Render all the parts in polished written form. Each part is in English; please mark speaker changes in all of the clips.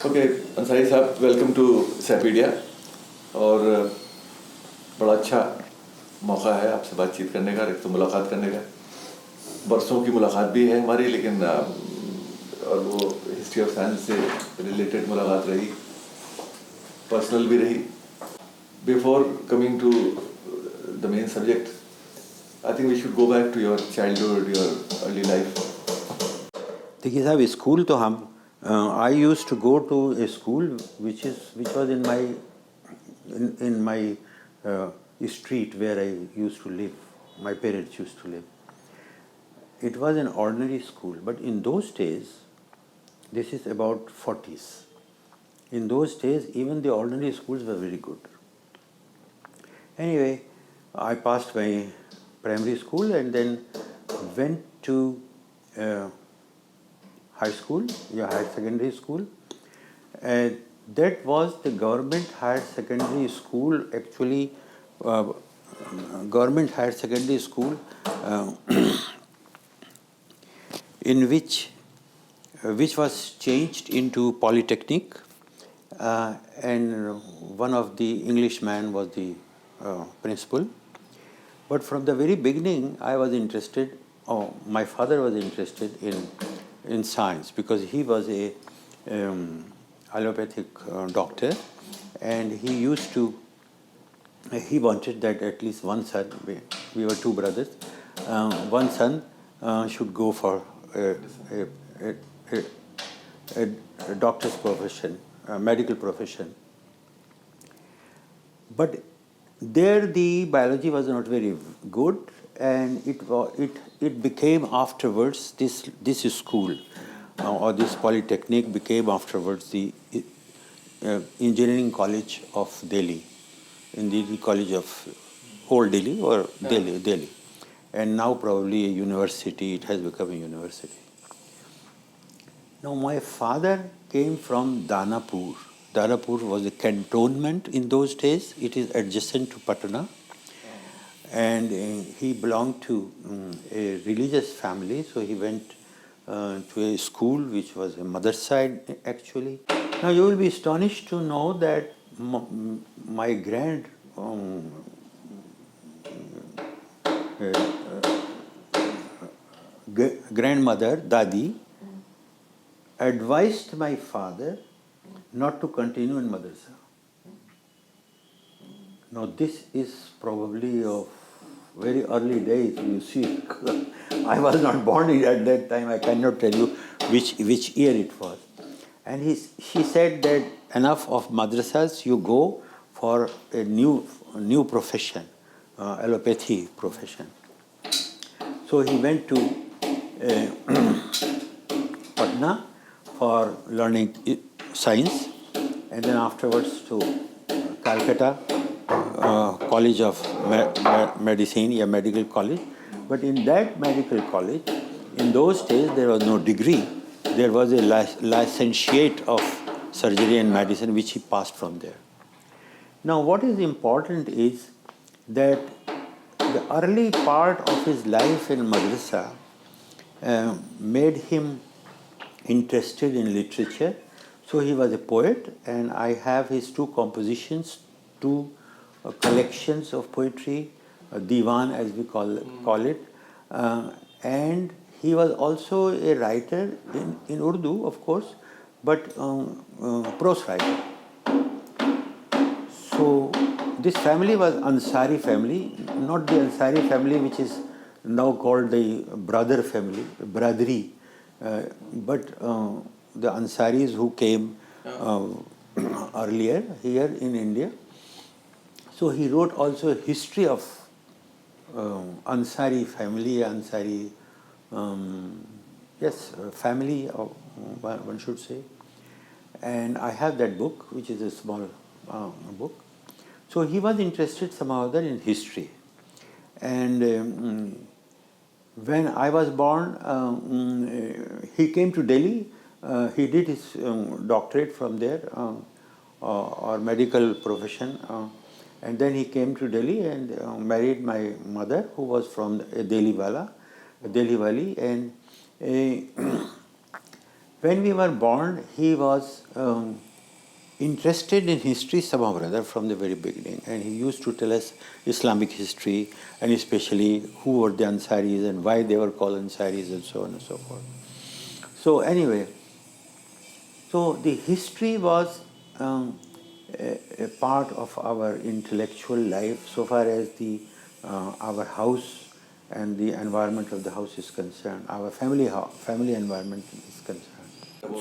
Speaker 1: Okay Ansari साहब, welcome to सैपीडिया। और बड़ा अच्छा मौका है आपसे बातचीत करने का, एक तो मुलाकात करने का। बरसों की मुलाकात भी है हमारी, लेकिन और वो हिस्ट्री ऑफ साइंस से रिलेटेड मुलाकात रही, पर्सनल भी रही। Before coming to the main subject, I think we should go back to your childhood, your early life.
Speaker 2: देखिए साहब, स्कूल तो हम I used to go to a school which was in my street where I used to live. My parents used to live. It was an ordinary school, but in those days, this is about 40s. In those days, even the ordinary schools were very good. Anyway, I passed my primary school and then went to high school, higher secondary school. That was the government higher secondary school, actually, government higher secondary school in which was changed into polytechnic, and one of the Englishman was the principal. But from the very beginning, I was interested, my father was interested in science, because he was a allopathic doctor, and he wanted that at least one son, we were two brothers, one son should go for a doctor's profession, a medical profession. But there the biology was not very good, and it became afterwards, this school or this polytechnic became afterwards the engineering college of Delhi, engineering college of old Delhi or Delhi, and now probably a university. It has become a university. Now my father came from Danapur. Danapur was a cantonment in those days. It is adjacent to Patna. And he belonged to a religious family, so he went to a school which was a mother side actually. Now you will be astonished to know that my grandmother, Dadi, advised my father not to continue in madrasa. Now this is probably of very early days, you see. I was not born at that time, I cannot tell you which year it was. And she said that enough of madrasas, you go for a new profession, allopathy profession. So he went to Patna for learning science, and then afterwards to Calcutta, College of Medicine, medical college. But in that medical college, in those days there was no degree. There was a licentiate of surgery and medicine which he passed from there. Now what is important is that the early part of his life in madrasa made him interested in literature. So he was a poet, and I have his two compositions, two collections of poetry, divan as we call it, and he was also a writer in Urdu, of course, but prose writer. So this family was Ansari family, not the Ansari family which is now called the brother family, Bradri, but the Ansaris who came earlier here in India. So he wrote also a history of Ansari family, Ansari, family, one should say. And I have that book, which is a small book. So he was interested somehow other in history. And when I was born, he came to Delhi. He did his doctorate from there, or medical profession. And then he came to Delhi and married my mother, who was from Delhi Valley. And When we were born, he was interested in history somehow or other from the very beginning, and he used to tell us Islamic history, and especially who were the Ansaris and why they were called Ansaris and so on and so forth. So anyway, so the history was a part of our intellectual life so far as the our house and the environment of the house is concerned, our family environment is concerned.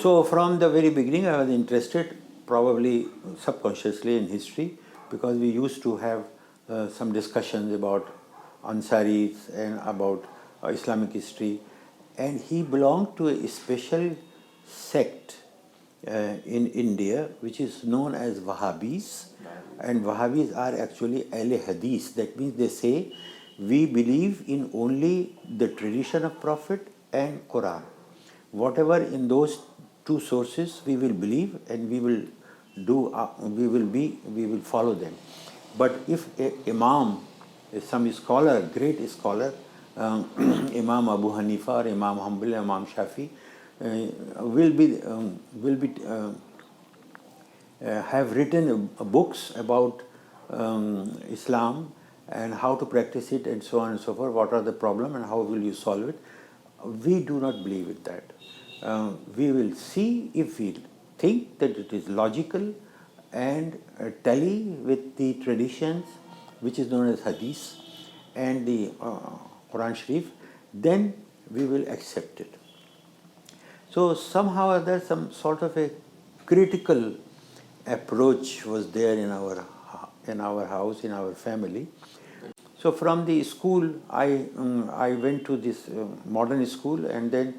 Speaker 2: So from the very beginning I was interested, probably subconsciously, in history, because we used to have some discussions about Ansaris and about Islamic history, and he belonged to a special sect in India which is known as Wahhabis, and Wahhabis are actually Ahle Hadith. That means they say we believe in only the tradition of Prophet and Quran. Whatever in those two sources we will believe, and we will do, we will follow them. But if a imam, some scholar, great scholar, Imam Abu Hanifa or Imam Hanbal, Imam Shafi, have written books about Islam and how to practice it and so on and so forth, what are the problems and how will you solve it. We do not believe in that. We will see if we think that it is logical and tally with the traditions which is known as Hadith and the Quran Sharif, then we will accept it. So somehow or other some sort of a critical approach was there in our house, in our family. So from the school, I went to this modern school, and then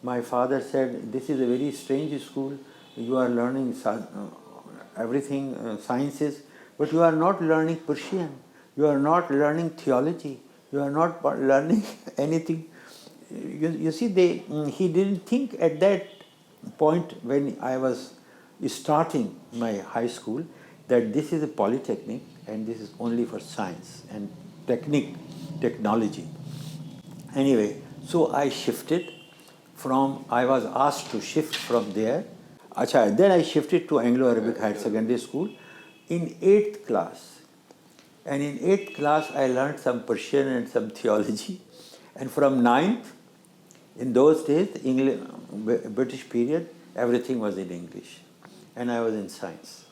Speaker 2: my father said, "This is a very strange school. You are learning everything, sciences, but you are not learning Persian. You are not learning theology. You are not learning anything." You see, he didn't think at that point when I was starting my high school that this is a polytechnic and this is only for science and technology. Anyway, so I shifted I was asked to shift from there. Then I shifted to Anglo-Arabic Higher Secondary School in 8th class. And in 8th class, I learned some Persian and some theology. And from 9th, in those days, British period, everything was in English. And I was in science.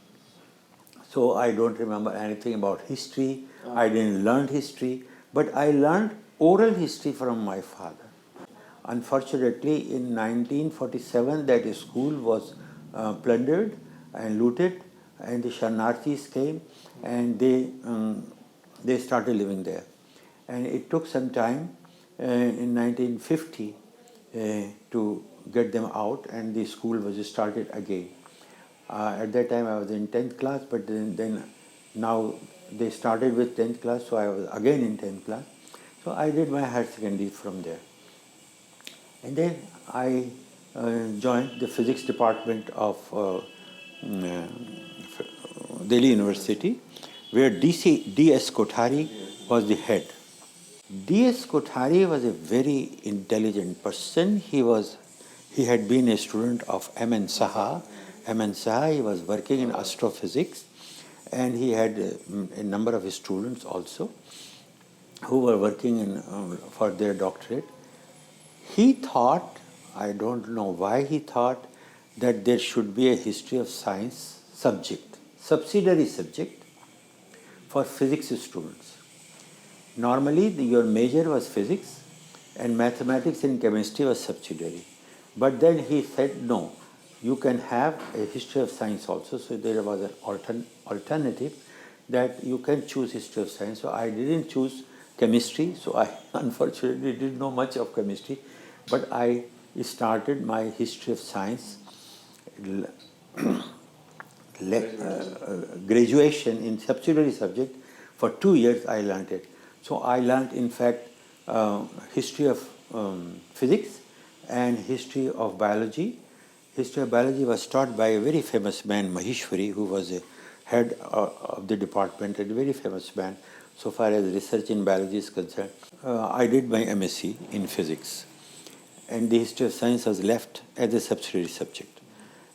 Speaker 2: So I don't remember anything about history. I didn't learn history. But I learned oral history from my father. Unfortunately, in 1947, that school was plundered and looted, and the Sharnaर्थis came, and they started living there. And it took some time in 1950 to get them out, and the school was started again. At that time I was in 10th class, but then now they started with 10th class, so I was again in 10th class. So I did my higher secondary from there. And then I joined the physics department of Delhi University, where D.S. Kothari was the head. D.S. Kothari was a very intelligent person. He had been a student of M.N. Saha. M.N. Saha, he was working in astrophysics, and he had a number of students also who were working for their doctorate. He thought, I don't know why he thought, that there should be a history of science subject, subsidiary subject for physics students. Normally, your major was physics, and mathematics and chemistry was subsidiary. But then he said, no, you can have a history of science also. So there was an alternative that you can choose history of science. So I didn't choose chemistry. So I unfortunately didn't know much of chemistry. But I started my history of science graduation in subsidiary subject. For 2 years I learned it. So I learned, in fact, history of physics and history of biology. History of biology was taught by a very famous man, Maheshwari, who was a head of the department, and a very famous man so far as research in biology is concerned. I did my MSc in physics. and the history of science was left as a subsidiary subject.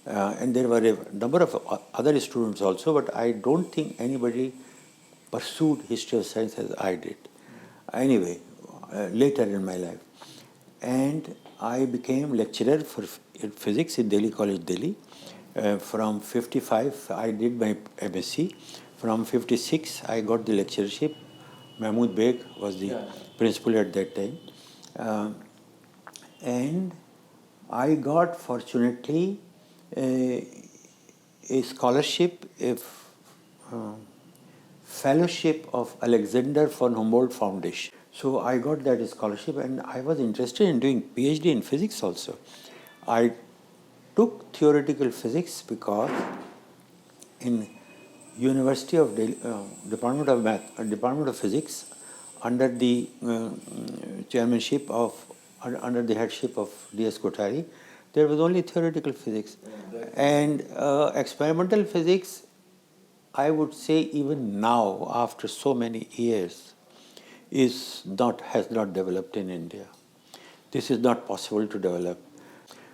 Speaker 2: And there were a number of other students also, but I don't think anybody pursued history of science as I did. Anyway, later in my life. And I became lecturer for physics in Delhi College, Delhi. From 55, I did my MSc. From 56, I got the lectureship. Mahmood Beg was the principal at that time. And I got, fortunately, a scholarship, a fellowship of Alexander von Humboldt Foundation. So I got that scholarship, and I was interested in doing PhD in physics also. I took theoretical physics because in University of Delhi, Department of Physics, under the chairmanship of, under the headship of D.S. Kothari, there was only theoretical physics. And experimental physics, I would say even now, after so many years, has not developed in India. This is not possible to develop.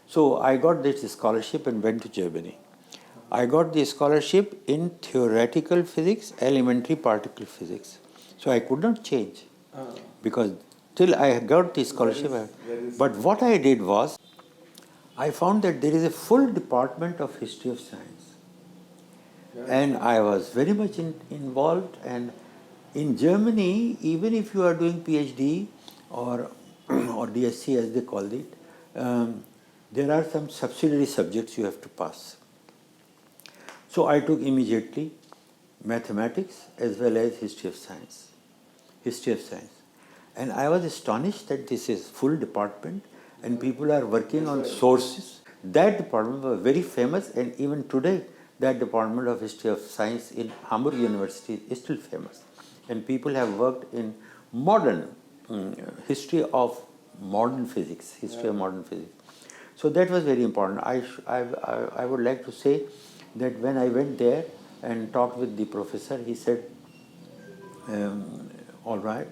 Speaker 2: So I got this scholarship and went to Germany. I got the scholarship in theoretical physics, elementary particle physics. So I could not change because till I got the scholarship. But what I did was, I found that there is a full department of history of science. And I was very much involved. And in Germany, even if you are doing PhD or DSc as they call it, there are some subsidiary subjects you have to pass. So I took immediately mathematics as well as history of science. And I was astonished that this is full department and people are working on sources. That department was very famous, and even today that department of history of science in Hamburg University is still famous. And people have worked in modern history of modern physics, history of modern physics. So that was very important. I would like to say that when I went there and talked with the professor, he said, all right,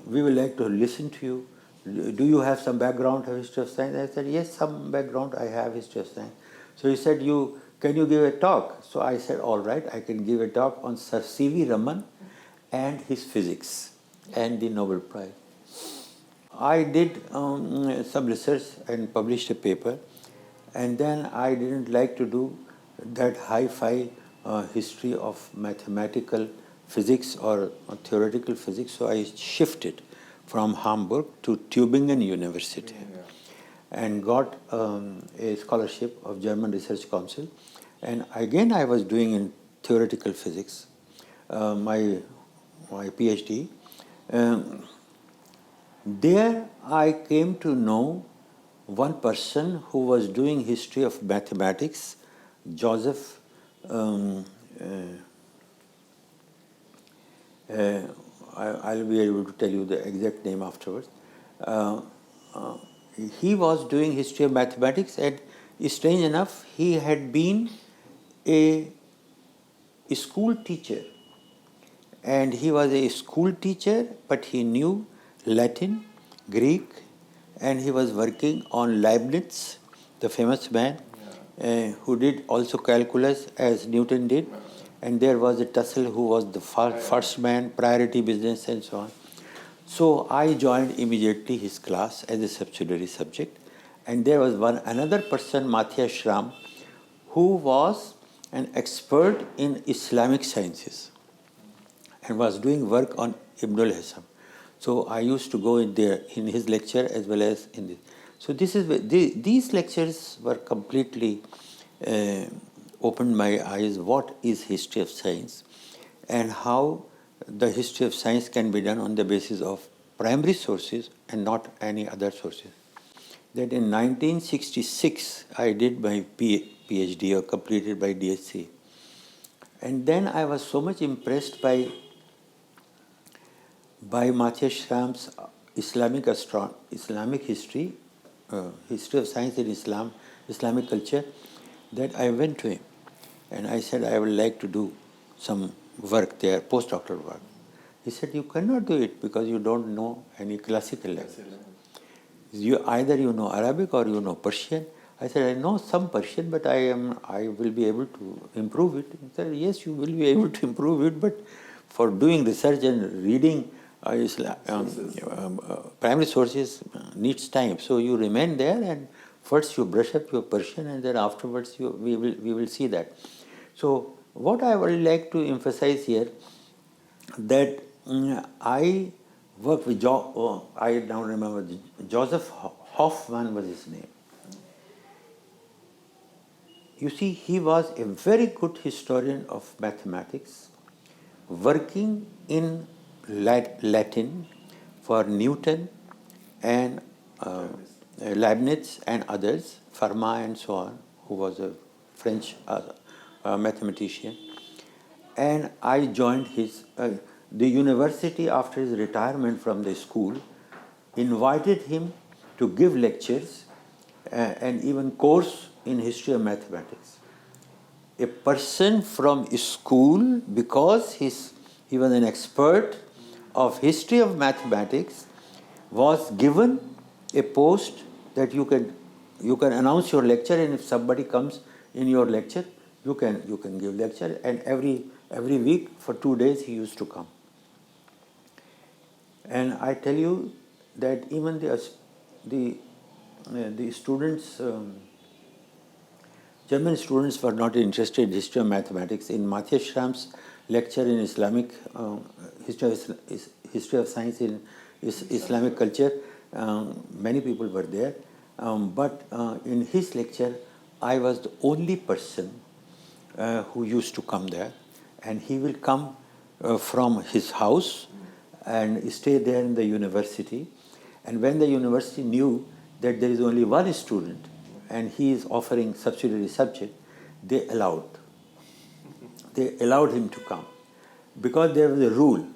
Speaker 2: we would like to listen to you. Do you have some background of history of science? I said, yes, some background I have history of science. So he said, can you give a talk? So I said, all right, I can give a talk on Sir C.V. Raman and his physics and the Nobel Prize. I did some research and published a paper, and then I didn't like to do that hi-fi history of mathematical physics or theoretical physics, so I shifted from Hamburg to Tübingen University and got a scholarship of German Research Council. And again I was doing in theoretical physics my PhD. There I came to know one person who was doing history of mathematics, Joseph, I'll be able to tell you the exact name afterwards. He was doing history of mathematics, and strange enough, he had been a school teacher. And he was a school teacher, but he knew Latin, Greek, and he was working on Leibniz, the famous man, who did also calculus as Newton did. And there was a Tussell who was the first man, priority business and so on. So I joined immediately his class as a subsidiary subject. And there was another person, Matthias Schramm, who was an expert in Islamic sciences and was doing work on Ibn al-Hassam. So I used to go in there in his lecture as well as in this. So these lectures were completely opened my eyes. What is history of science, and how the history of science can be done on the basis of primary sources and not any other sources. That in 1966 I did my PhD, or completed by DSc, and then I was so much impressed by Matthias Schramm's Islamic history, history of science in Islam, Islamic culture, that I went to him and I said I would like to do some work there, postdoctoral work. He said, you cannot do it because you don't know any classical language. Either you know Arabic or you know Persian. I said, I know some Persian, but I will be able to improve it. He said, yes, you will be able to improve it, but for doing research and reading primary sources needs time. So you remain there, and first you brush up your Persian, and then afterwards we will see that. So what I would like to emphasize here, that I worked with I now remember Joseph Hoffman was his name. You see, he was a very good historian of mathematics, working in Latin for Newton and Leibniz and others, Fermat and so on, who was a French mathematician. And I joined the university after his retirement from the school, invited him to give lectures and even course in history of mathematics. A person from school, because he was an expert of history of mathematics, was given a post that you can announce your lecture, and if somebody comes in your lecture, you can give lecture. And every week for 2 days he used to come. And I tell you that even the students, German students, were not interested in history of mathematics. In Matthias Schramm's lecture in Islamic history of science in Islamic culture, many people were there. But in his lecture, I was the only person who used to come there, and he will come from his house and stay there in the university. And when the university knew that there is only one student and he is offering subsidiary subject, they allowed him to come, because there was a rule: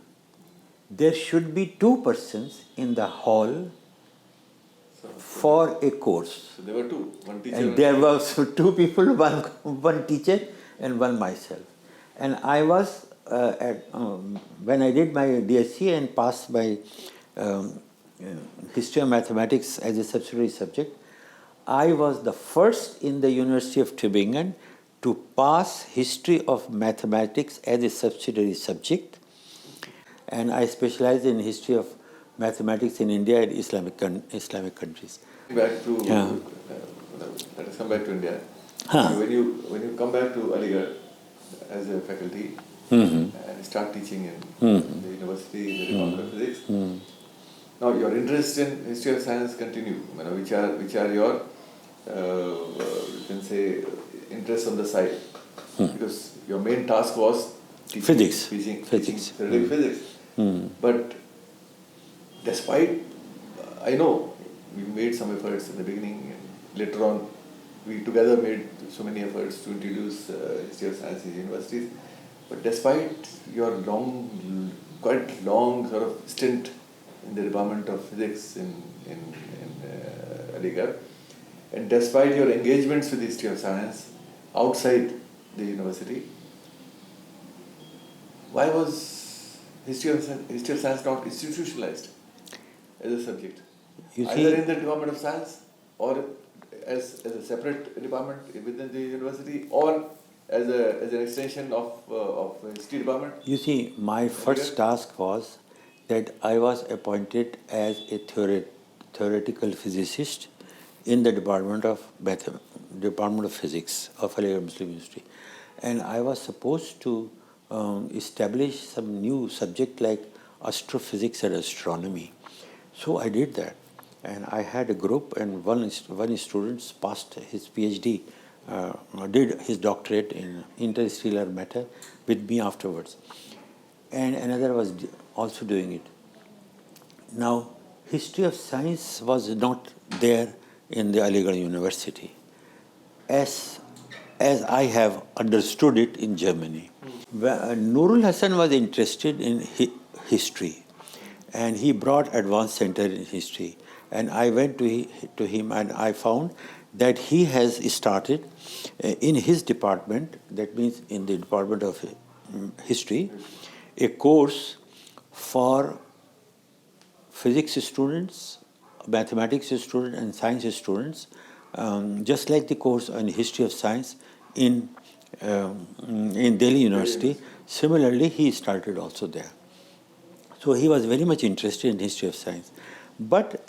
Speaker 2: there should be 2 persons in the hall for a course.
Speaker 1: So there were 2, one teacher.
Speaker 2: And there were 2 people, one teacher and one myself. And I was when I did my DSc and passed my history of mathematics as a subsidiary subject, I was the first in the University of Tübingen to pass history of mathematics as a subsidiary subject. And I specialized in history of mathematics in India and Islamic countries.
Speaker 1: Back to let us come back to India. When you come back to Aligarh as a faculty and start teaching in the university in the Department of Physics, now your interest in history of science continue. Which are your you can say interests on the side, because your main task was teaching physics. But despite, I know we made some efforts in the beginning, and later on we together made so many efforts to introduce history of science in universities. But despite your quite long sort of stint in the Department of Physics in Aligarh, and despite your engagements with history of science outside the university, why was history of science not institutionalized as a subject? Either in the Department of Science, or as a separate department within the university, or as an extension of history department?
Speaker 2: You see, my first task was that I was appointed as a theoretical physicist in the Department of Physics of Aligarh Muslim University. And I was supposed to establish some new subject like astrophysics and astronomy. So I did that. And I had a group, and one student passed his PhD, did his doctorate in interstellar matter with me afterwards. And another was also doing it. Now, history of science was not there in the Aligarh University as I have understood it in Germany. Nurul Hassan was interested in history, and he brought Advanced Center in History. And I went to him, and I found that he has started in his department, that means in the Department of History, a course for physics students, mathematics students and science students, just like the course on history of science in Delhi University. Similarly, he started also there. So he was very much interested in history of science, but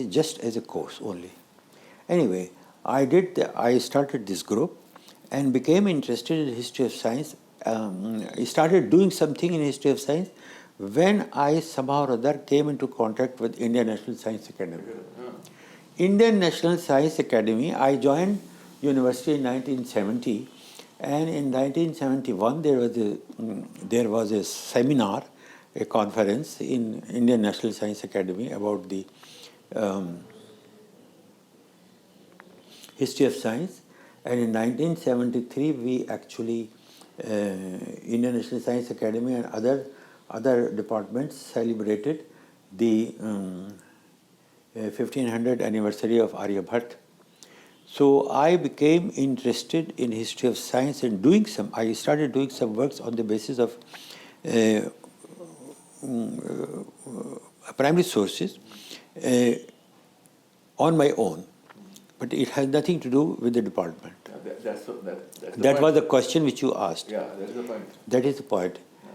Speaker 2: just as a course only. Anyway, I started this group and became interested in history of science. I started doing something in history of science when I somehow or other came into contact with Indian National Science Academy. Indian National Science Academy, I joined university in 1970, and in 1971 there was a seminar, a conference in Indian National Science Academy about the history of science, and in 1973 we actually Indian National Science Academy and other departments celebrated the 1500th anniversary of Aryabhat. So I became interested in history of science and I started doing some works on the basis of primary sources on my own, but it has nothing to do with the department. That was the question which you asked.
Speaker 1: Yeah, that is the point.
Speaker 2: That is the point. Yeah.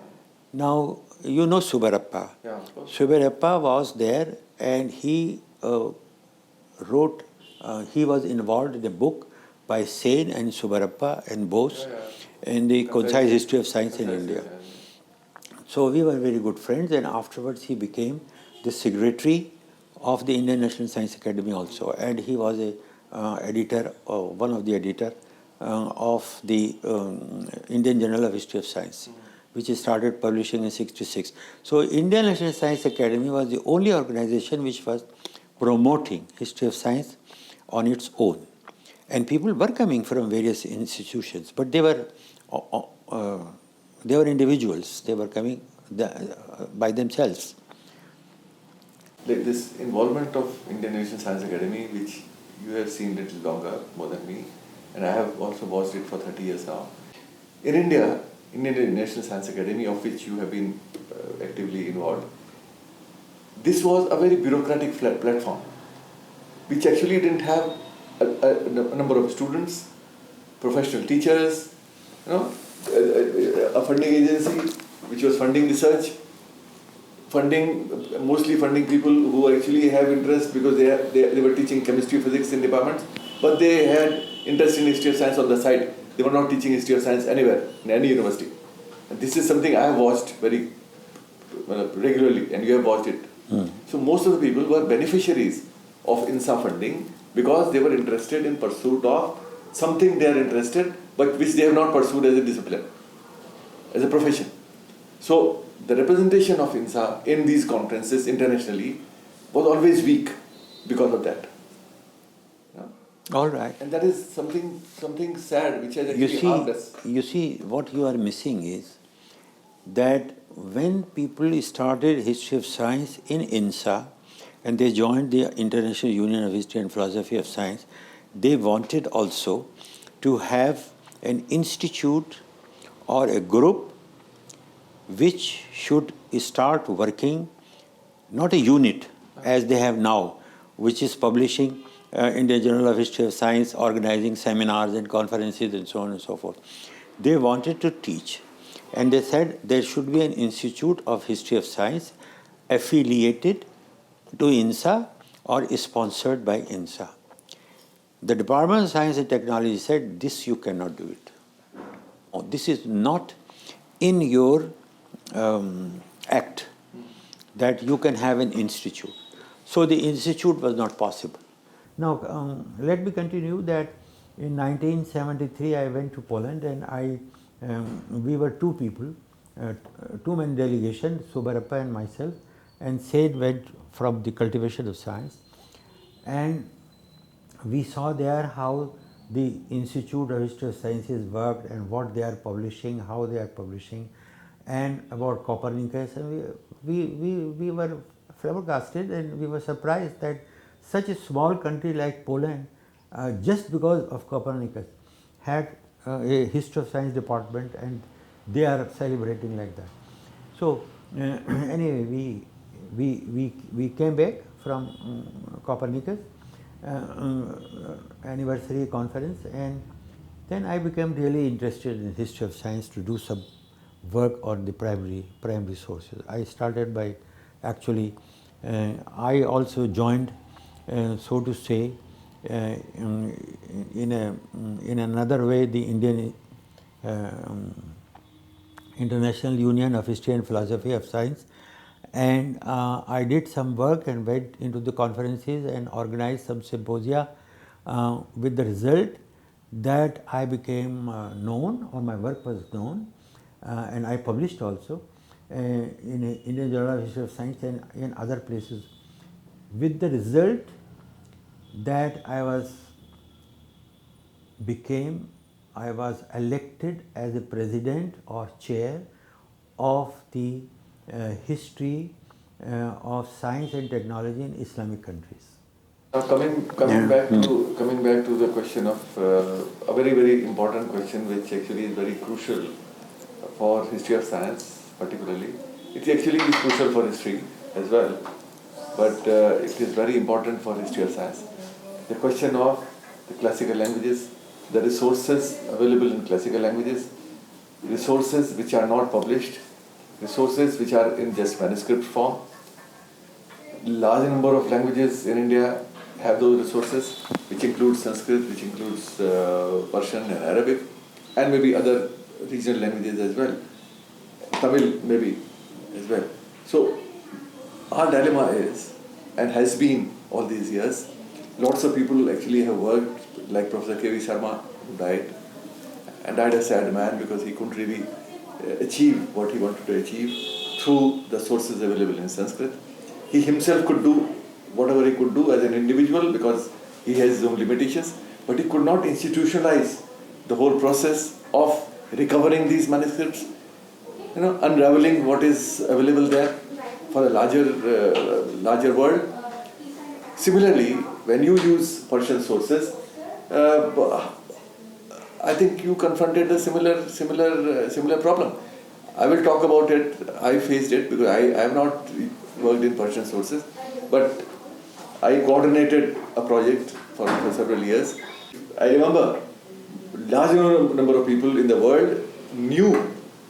Speaker 2: Now, you know Subarappa.
Speaker 1: Yeah, of course.
Speaker 2: Subarappa was there, and he wrote, he was involved in a book by Sen and Subarappa and Bose in the concise history of science in India. So we were very good friends, and afterwards he became the secretary of the Indian National Science Academy also, and he was a editor, one of the editor of the Indian Journal of History of Science, which he started publishing in '66. So Indian National Science Academy was the only organization which was promoting history of science on its own, and people were coming from various institutions, but they were individuals. They were coming by themselves.
Speaker 1: Like this involvement of Indian National Science Academy, which you have seen a little longer, more than me, and I have also watched it for 30 years now. In India, Indian National Science Academy, of which you have been actively involved, this was a very bureaucratic platform, which actually didn't have a number of students, professional teachers, a funding agency which was funding research, mostly funding people who actually have interest because they were teaching chemistry, physics in departments, but they had interest in history of science on the side. They were not teaching history of science anywhere, in any university. And this is something I have watched very regularly, and you have watched it. So most of the people were beneficiaries of INSA funding because they were interested in pursuit of something they are interested, but which they have not pursued as a discipline, as a profession. So the representation of INSA in these conferences internationally was always weak because of that.
Speaker 2: All right.
Speaker 1: And that is something sad which has actually harmed us.
Speaker 2: You see, what you are missing is that when people started history of science in INSA and they joined the International Union of History and Philosophy of Science, they wanted also to have an institute or a group which should start working, not a unit as they have now, which is publishing Indian Journal of History of Science, organizing seminars and conferences and so on and so forth. They wanted to teach, and they said there should be an institute of history of science affiliated to INSA or sponsored by INSA. The Department of Science and Technology said, this you cannot do it. Oh, this is not in your act that you can have an institute. So the institute was not possible. Now, let me continue that in 1973 I went to Poland, and we were two people, two-man delegation, Subarappa and myself, and Said went from the cultivation of science, and we saw there how the Institute of History of Sciences worked and what they are publishing, how they are publishing, and about Copernicus, and we were flabbergasted, and we were surprised that such a small country like Poland, just because of Copernicus, had a history of science department, and they are celebrating like that. So anyway, we came back from Copernicus anniversary conference, and then I became really interested in history of science to do some work on the primary sources. I started by actually, I also joined, so to say, in another way, the Indian International Union of History and Philosophy of Science, and I did some work and went into the conferences and organized some symposia, with the result that I became known, or my work was known, and I published also in Indian Journal of History of Science and in other places, with the result that I was elected as a president or chair of the history of science and technology in Islamic countries.
Speaker 1: Now coming back to the question of a very important question, which actually is very crucial for history of science particularly. It actually is crucial for history as well, but it is very important for history of science. The question of the classical languages, the resources available in classical languages, resources which are not published, resources which are in just manuscript form. Large number of languages in India have those resources, which includes Sanskrit, which includes Persian and Arabic, and maybe other regional languages as well. Tamil maybe as well. So our dilemma is, and has been all these years, lots of people actually have worked, like Professor K.V. Sharma, who died, and died a sad man because he couldn't really achieve what he wanted to achieve through the sources available in Sanskrit. He himself could do whatever he could do as an individual because he has his own limitations, but he could not institutionalize the whole process of recovering these manuscripts, unraveling what is available there for a larger world. Similarly, when you use Persian sources, I think you confronted a similar problem. I will talk about it. I faced it because I have not worked in Persian sources, but I coordinated a project for several years. I remember large number of people in the world knew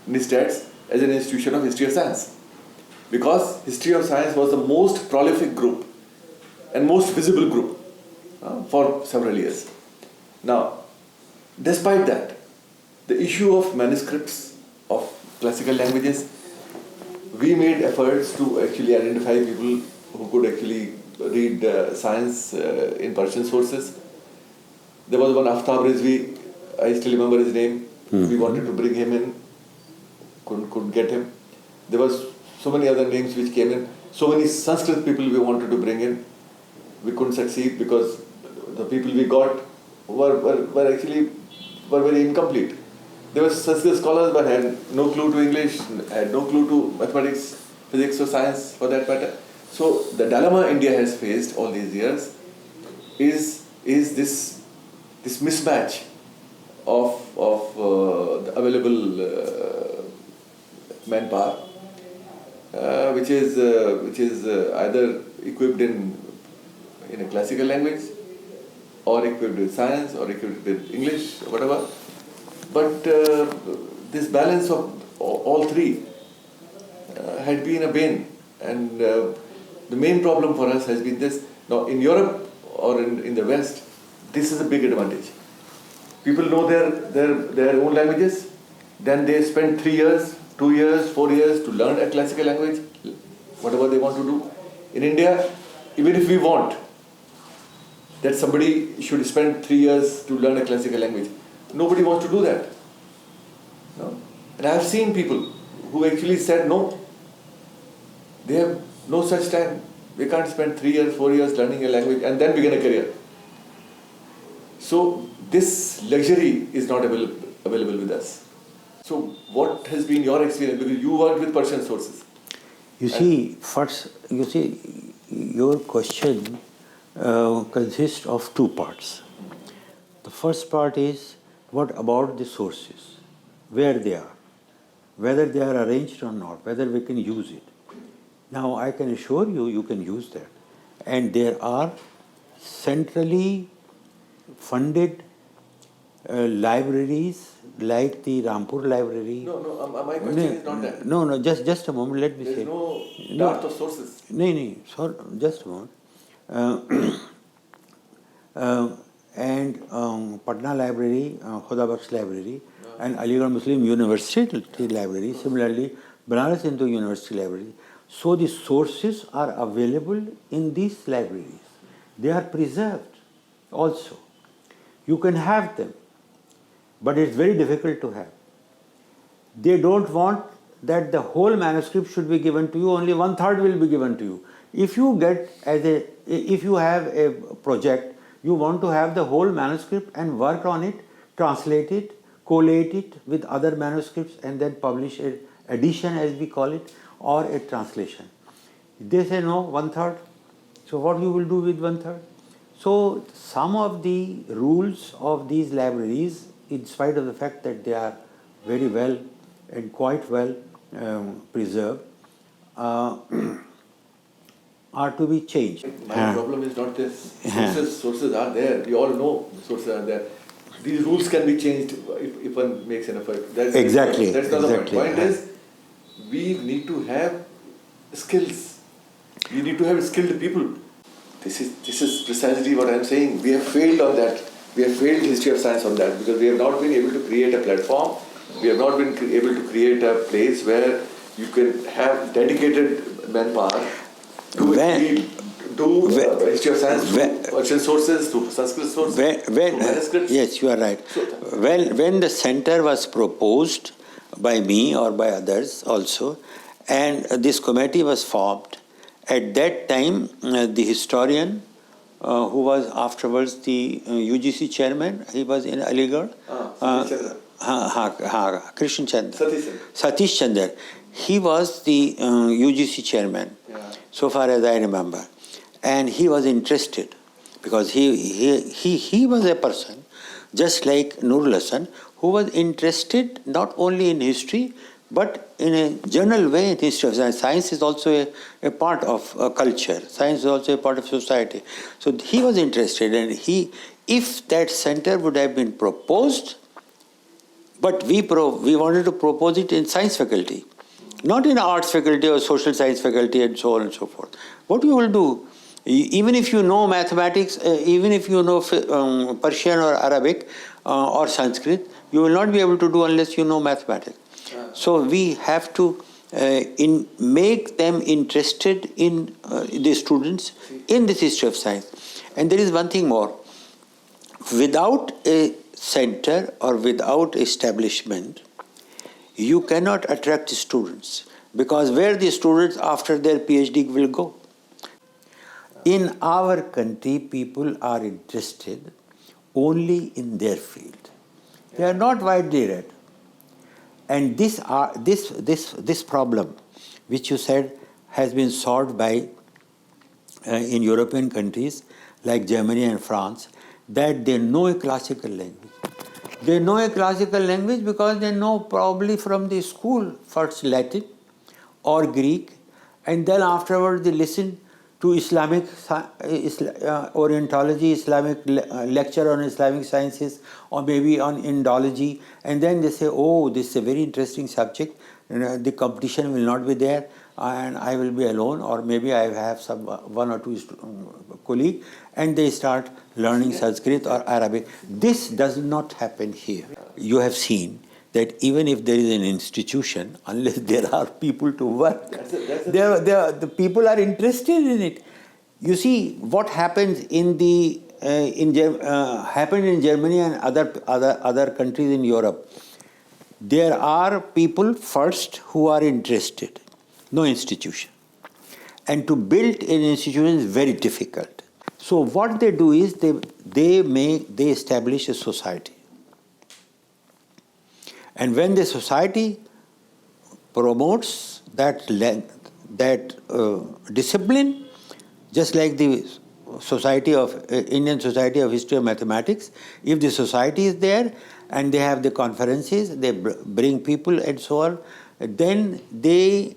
Speaker 1: NISTADS as an institution of history of science, because history of science was the most prolific group and most visible group for several years. Now, despite that, the issue of manuscripts of classical languages, we made efforts to actually identify people who could actually read science in Persian sources. There was one Aftab Rizvi, I still remember his name. We wanted to bring him in, couldn't get him. There was so many other names which came in. So many Sanskrit people we wanted to bring in. We couldn't succeed because the people we got were actually very incomplete. There were Sanskrit scholars but had no clue to English, had no clue to mathematics, physics or science for that matter. So the dilemma India has faced all these years is this mismatch of the available manpower, which is either equipped in a classical language, or equipped with science, or equipped with English, or whatever. But this balance of all three had been a bane, and the main problem for us has been this. Now, in Europe or in the West, this is a big advantage. People know their own languages, then they spend 3 years, 2 years, 4 years to learn a classical language, whatever they want to do. In India, even if we want that somebody should spend 3 years to learn a classical language, nobody wants to do that. No? And I have seen people who actually said no. They have no such time. They can't spend 3 years, 4 years learning a language and then begin a career. So this luxury is not available with us. So what has been your experience? Because you worked with Persian sources.
Speaker 2: Your question consists of two parts. The first part is, what about the sources? Where they are? Whether they are arranged or not, whether we can use it. Now, I can assure you, you can use that. and there are centrally funded libraries like the Rampur Library.
Speaker 1: No, my question is not that.
Speaker 2: No, just a moment, let me say.
Speaker 1: There's no dearth of sources.
Speaker 2: No, sorry, just a moment. And Patna Library, Khudabakhsh Library, and Aligarh Muslim University Library, similarly Banaras Hindu University Library. So the sources are available in these libraries. They are preserved also. You can have them, but it's very difficult to have. They don't want that the whole manuscript should be given to you, only 1/3 will be given to you. If you have a project, you want to have the whole manuscript and work on it, translate it, collate it with other manuscripts and then publish an edition, as we call it, or a translation. They say no, 1/3. So what you will do with 1/3? So some of the rules of these libraries, in spite of the fact that they are very well and quite well preserved, are to be changed.
Speaker 1: My problem is not this. Sources are there. We all know the sources are there. These rules can be changed if one makes an effort.
Speaker 2: Exactly.
Speaker 1: That's not the point. Point is, we need to have skills. We need to have skilled people. This is precisely what I am saying. We have failed on that. We have failed history of science on that because we have not been able to create a platform. We have not been able to create a place where you can have dedicated manpower to do history of science through Persian sources, through Sanskrit sources, through manuscripts.
Speaker 2: Yes, you are right. When the center was proposed by me or by others also, and this committee was formed, at that time the historian who was afterwards the UGC chairman, he was in Aligarh, Krishna Chandra, Satish Chandra, he was the UGC chairman, so far as I remember, and he was interested because he was a person just like Nurul Hasan who was interested not only in history but in a general way in history of science. Science is also a part of culture. Science is also a part of society. So he was interested, and if that center would have been proposed, but we wanted to propose it in science faculty, not in arts faculty or social science faculty and so on and so forth. What you will do, even if you know mathematics, even if you know Persian or Arabic or Sanskrit, you will not be able to do unless you know mathematics. So we have to make them interested in the students in this history of science. And there is one thing more. Without a center or without establishment, you cannot attract students, because where the students after their PhD will go? In our country, people are interested only in their field. They are not widely read. And this problem, which you said has been solved by in European countries like Germany and France, that they know a classical language. They know a classical language because they know probably from the school first Latin or Greek, and then afterwards they listen to Islamic orientology, Islamic lecture on Islamic sciences, or maybe on Indology, and then they say, oh, this is a very interesting subject, the competition will not be there, and I will be alone, or maybe I have some one or two colleagues, and they start learning Sanskrit or Arabic. This does not happen here. You have seen that even if there is an institution, unless there are people to work, the people are interested in it. You see what happens happened in Germany and other countries in Europe. There are people first who are interested, no institution, and to build an institution is very difficult. So what they do is they establish a society. And when the society promotes that discipline, just like the Indian Society of History of Mathematics, if the society is there and they have the conferences, they bring people and so on, then they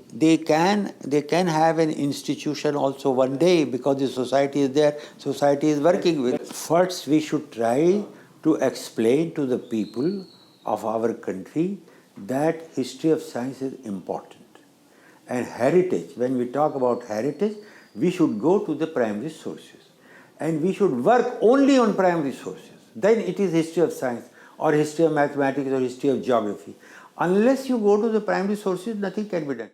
Speaker 2: can have an institution also one day, because the society is there, society is working with. First, we should try to explain to the people of our country that history of science is important. And heritage, when we talk about heritage, we should go to the primary sources. And we should work only on primary sources. Then it is history of science, or history of mathematics, or history of geography. Unless you go to the primary sources, nothing can be done.